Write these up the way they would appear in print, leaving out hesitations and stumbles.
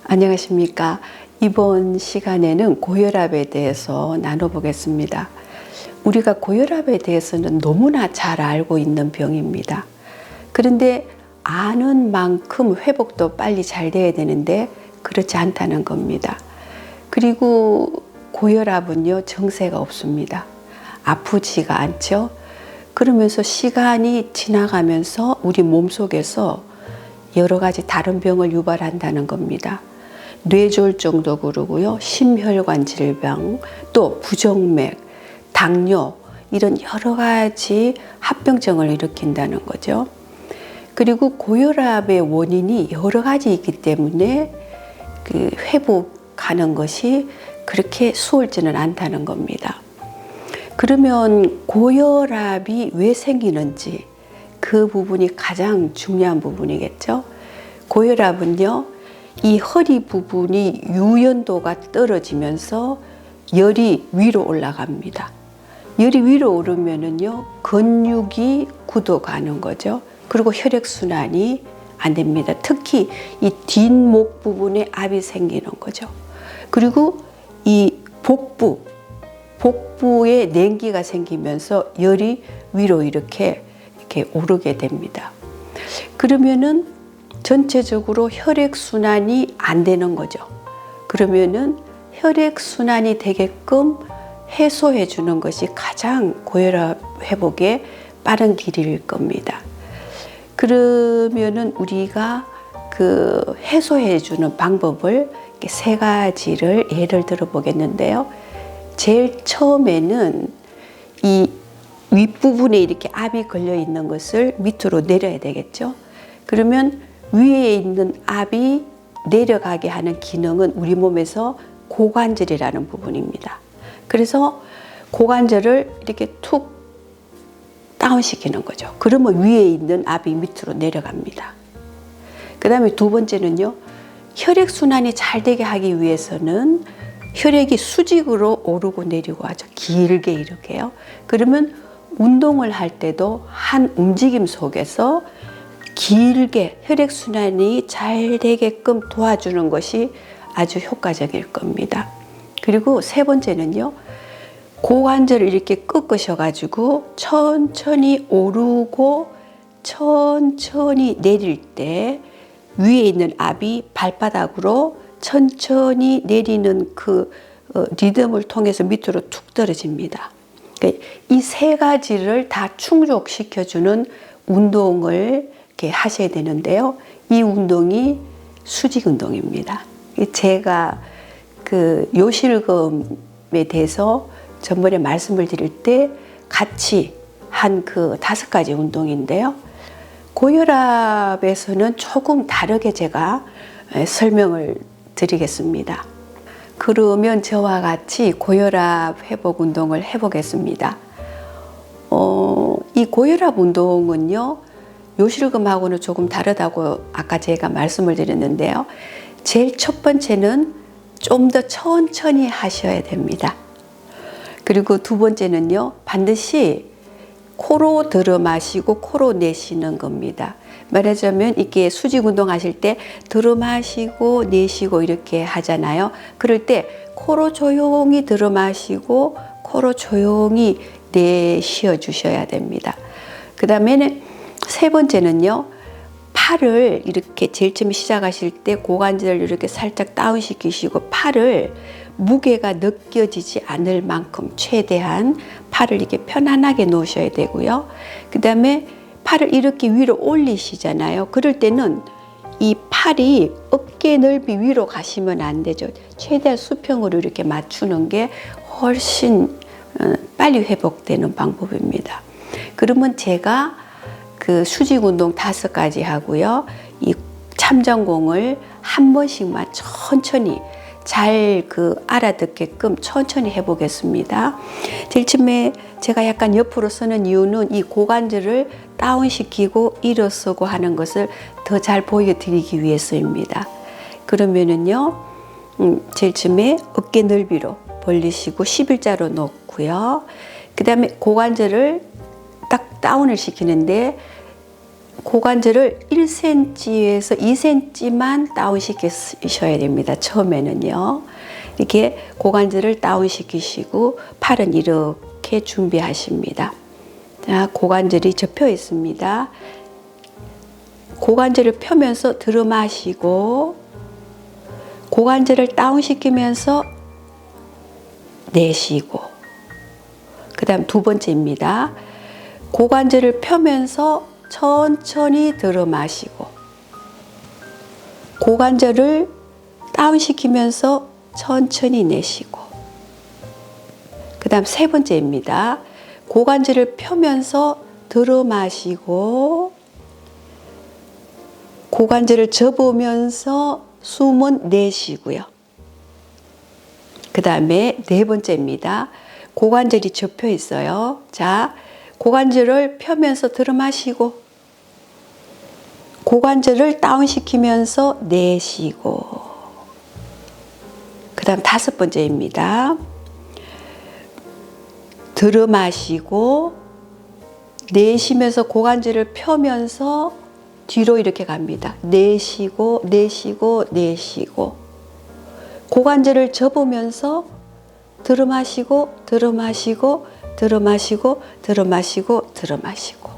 안녕하십니까. 이번 시간에는 고혈압에 대해서 나눠보겠습니다. 우리가 고혈압에 대해서는 너무나 잘 알고 있는 병입니다. 그런데 아는 만큼 회복도 빨리 잘 돼야 되는데 그렇지 않다는 겁니다. 그리고 고혈압은요, 정세가 없습니다. 아프지가 않죠. 그러면서 시간이 지나가면서 우리 몸속에서 여러 가지 다른 병을 유발한다는 겁니다. 뇌졸중도 그러고요, 심혈관 질병, 또 부정맥, 당뇨 이런 여러 가지 합병증을 일으킨다는 거죠. 그리고 고혈압의 원인이 여러 가지 있기 때문에 회복하는 것이 그렇게 수월지는 않다는 겁니다. 그러면 고혈압이 왜 생기는지 그 부분이 가장 중요한 부분이겠죠. 고혈압은요, 이 허리 부분이 유연도가 떨어지면서 열이 위로 올라갑니다. 열이 위로 오르면은요, 근육이 굳어가는 거죠. 그리고 혈액순환이 안 됩니다. 특히 이 뒷목 부분에 압이 생기는 거죠. 그리고 이 복부에 냉기가 생기면서 열이 위로 이렇게 오르게 됩니다. 그러면은 전체적으로 혈액순환이 안 되는 거죠. 그러면은 혈액순환이 되게끔 해소해 주는 것이 가장 고혈압 회복의 빠른 길일 겁니다. 그러면은 우리가 그 해소해 주는 방법을 세 가지를 예를 들어 보겠는데요. 제일 처음에는 이 윗부분에 이렇게 압이 걸려 있는 것을 밑으로 내려야 되겠죠. 그러면 위에 있는 압이 내려가게 하는 기능은 우리 몸에서 고관절이라는 부분입니다. 그래서 고관절을 이렇게 툭 다운시키는 거죠. 그러면 위에 있는 압이 밑으로 내려갑니다. 그 다음에 두 번째는요, 혈액순환이 잘 되게 하기 위해서는 혈액이 수직으로 오르고 내리고 하죠. 길게 이렇게요. 그러면 운동을 할 때도 한 움직임 속에서 길게 혈액순환이 잘 되게끔 도와주는 것이 아주 효과적일 겁니다. 그리고 세 번째는요, 고관절을 이렇게 꺾으셔가지고 천천히 오르고 천천히 내릴 때 위에 있는 압이 발바닥으로 천천히 내리는 그 리듬을 통해서 밑으로 툭 떨어집니다. 이 세 가지를 다 충족시켜주는 운동을 이렇게 하셔야 되는데요. 이 운동이 수직 운동입니다. 제가 그 요실금에 대해서 전번에 말씀을 드릴 때 같이 한 그 5가지 운동인데요. 고혈압에서는 조금 다르게 제가 설명을 드리겠습니다. 그러면 저와 같이 고혈압 회복 운동을 해보겠습니다. 이 고혈압 운동은요, 요실금하고는 조금 다르다고 아까 제가 말씀을 드렸는데요. 제일 첫 번째는 좀 더 천천히 하셔야 됩니다. 그리고 두 번째는요, 반드시 코로 들어 마시고 코로 내쉬는 겁니다. 말하자면 이렇게 수직 운동 하실 때 들어 마시고 내쉬고 이렇게 하잖아요. 그럴 때 코로 조용히 들어 마시고 코로 조용히 내쉬어 주셔야 됩니다. 그 다음에는 세 번째는요, 팔을 이렇게 제일 처음 시작하실 때 고관절을 이렇게 살짝 다운시키시고 팔을 무게가 느껴지지 않을 만큼 최대한 팔을 이렇게 편안하게 놓으셔야 되고요. 그 다음에 팔을 이렇게 위로 올리시잖아요. 그럴 때는 이 팔이 어깨 넓이 위로 가시면 안 되죠. 최대한 수평으로 이렇게 맞추는 게 훨씬 빨리 회복되는 방법입니다. 그러면 제가 그 수직 운동 5가지 하고요. 이 참전공을 한 번씩만 천천히 잘 알아듣게끔 천천히 해보겠습니다. 제일 처음에 제가 약간 옆으로 서는 이유는 이 고관절을 다운시키고 일어서고 하는 것을 더 잘 보여드리기 위해서입니다. 그러면은요, 제일 처음에 어깨 넓이로 벌리시고 11자로 놓고요. 그 다음에 고관절을 딱 다운을 시키는데 고관절을 1cm에서 2cm만 다운시키셔야 됩니다. 처음에는요. 이렇게 고관절을 다운시키시고 팔은 이렇게 준비하십니다. 자, 고관절이 접혀 있습니다. 고관절을 펴면서 들어 마시고 고관절을 다운시키면서 내쉬고, 그 다음 두 번째입니다. 고관절을 펴면서 천천히 들어 마시고 고관절을 다운시키면서 천천히 내쉬고, 그 다음 세 번째입니다. 고관절을 펴면서 들어 마시고 고관절을 접으면서 숨은 내쉬고요. 그 다음에 네 번째입니다. 고관절이 접혀 있어요. 자, 고관절을 펴면서 들어 마시고 고관절을 다운시키면서 내쉬고, 그 다음 다섯 번째입니다. 들어 마시고 내쉬면서 고관절을 펴면서 뒤로 이렇게 갑니다. 내쉬고 내쉬고 내쉬고 고관절을 접으면서 들어 마시고 들어 마시고 들어 마시고 들어 마시고 들어 마시고,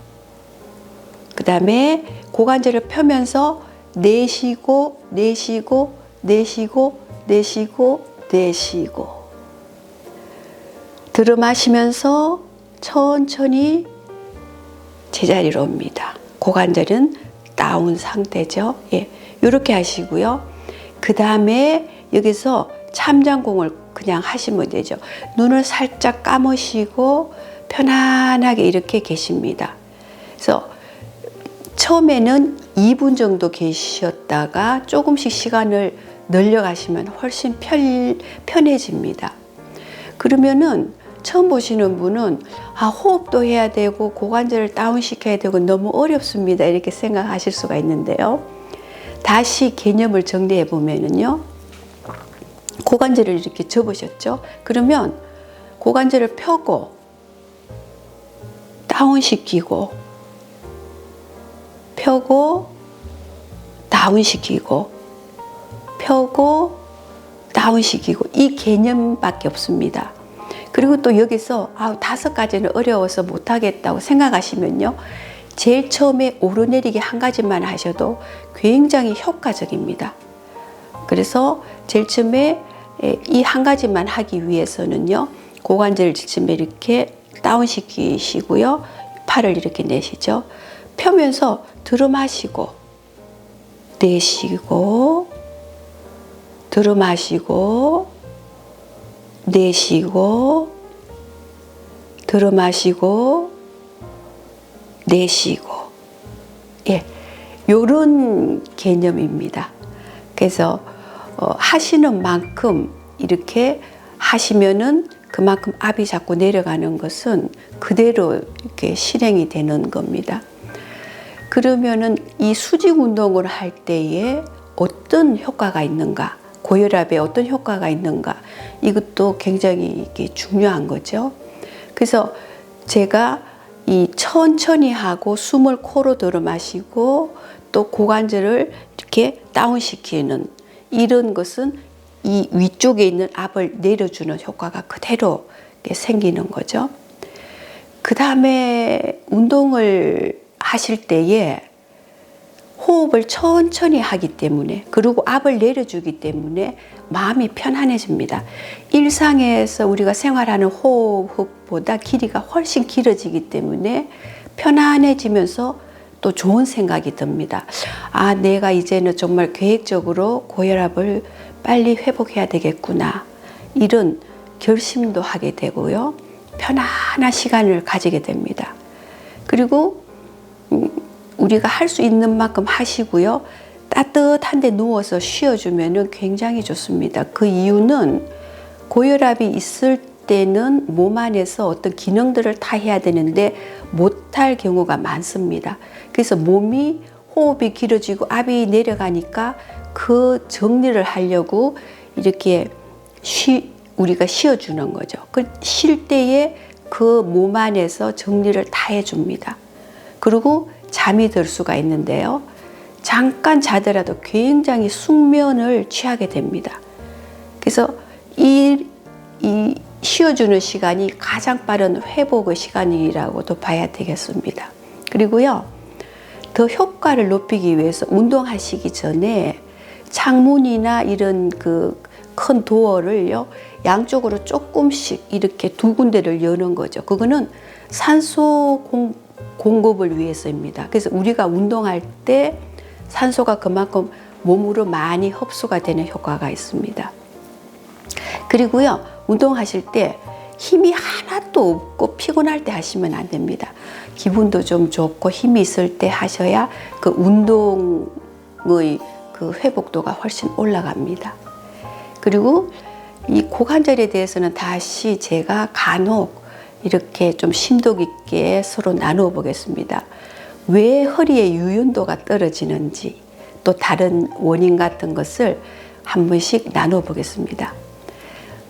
그 다음에 고관절을 펴면서 내쉬고 내쉬고 내쉬고 내쉬고 내쉬고 들어 마시면서 천천히 제자리로 옵니다. 고관절은 다운 상태죠. 예, 이렇게 하시고요. 그 다음에 여기서 참장공을 그냥 하시면 되죠. 눈을 살짝 감으시고 편안하게 이렇게 계십니다. 그래서 처음에는 2분 정도 계셨다가 조금씩 시간을 늘려가시면 훨씬 편해집니다. 그러면은 처음 보시는 분은 호흡도 해야 되고 고관절을 다운시켜야 되고 너무 어렵습니다, 이렇게 생각하실 수가 있는데요. 다시 개념을 정리해 보면은요, 고관절을 이렇게 접으셨죠. 그러면 고관절을 펴고 다운시키고 펴고 다운시키고 펴고 다운시키고, 이 개념밖에 없습니다. 그리고 또 여기서 5가지는 어려워서 못하겠다고 생각하시면요, 제일 처음에 오르내리기 한 가지만 하셔도 굉장히 효과적입니다. 그래서 제일 처음에 이 한 가지만 하기 위해서는요, 고관절을 지침에 이렇게 다운시키시고요, 팔을 이렇게 내시죠. 펴면서 들어 마시고 내쉬고 들어 마시고 내쉬고 들어 마시고 내쉬고, 예, 요런 개념입니다. 그래서 하시는 만큼 이렇게 하시면은 그만큼 압이 자꾸 내려가는 것은 그대로 이렇게 실행이 되는 겁니다. 그러면은 이 수직 운동을 할 때에 어떤 효과가 있는가, 고혈압에 어떤 효과가 있는가, 이것도 굉장히 이게 중요한 거죠. 그래서 제가 이 천천히 하고 숨을 코로 들어 마시고 또 고관절을 이렇게 다운시키는 이런 것은 이 위쪽에 있는 압을 내려주는 효과가 그대로 생기는 거죠. 그 다음에 운동을 하실 때에 호흡을 천천히 하기 때문에, 그리고 압을 내려주기 때문에 마음이 편안해집니다. 일상에서 우리가 생활하는 호흡보다 길이가 훨씬 길어지기 때문에 편안해지면서 또 좋은 생각이 듭니다. 내가 이제는 정말 계획적으로 고혈압을 빨리 회복해야 되겠구나, 이런 결심도 하게 되고요, 편안한 시간을 가지게 됩니다. 그리고 우리가 할 수 있는 만큼 하시고요, 따뜻한 데 누워서 쉬어주면 굉장히 좋습니다. 그 이유는 고혈압이 있을 때는 몸 안에서 어떤 기능들을 다 해야 되는데 못할 경우가 많습니다. 그래서 몸이 호흡이 길어지고 압이 내려가니까 그 정리를 하려고 이렇게 우리가 쉬어주는 거죠. 그 쉴 때에 그 몸 안에서 정리를 다 해줍니다. 그리고 잠이 들 수가 있는데요. 잠깐 자더라도 굉장히 숙면을 취하게 됩니다. 그래서 이 쉬어주는 시간이 가장 빠른 회복의 시간이라고도 봐야 되겠습니다. 그리고요, 더 효과를 높이기 위해서 운동하시기 전에 창문이나 이런 그 큰 도어를요, 양쪽으로 조금씩 이렇게 두 군데를 여는 거죠. 그거는 산소 공급을 위해서입니다. 그래서 우리가 운동할 때 산소가 그만큼 몸으로 많이 흡수가 되는 효과가 있습니다. 그리고요, 운동하실 때 힘이 하나도 없고 피곤할 때 하시면 안 됩니다. 기분도 좀 좋고 힘이 있을 때 하셔야 그 운동의 그 회복도가 훨씬 올라갑니다. 그리고 이 고관절에 대해서는 다시 제가 간혹 이렇게 좀 심도 깊게 서로 나누어 보겠습니다. 왜 허리의 유연도가 떨어지는지, 또 다른 원인 같은 것을 한 번씩 나누어 보겠습니다.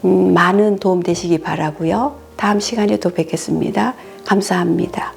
많은 도움 되시기 바라고요. 다음 시간에 또 뵙겠습니다. 감사합니다.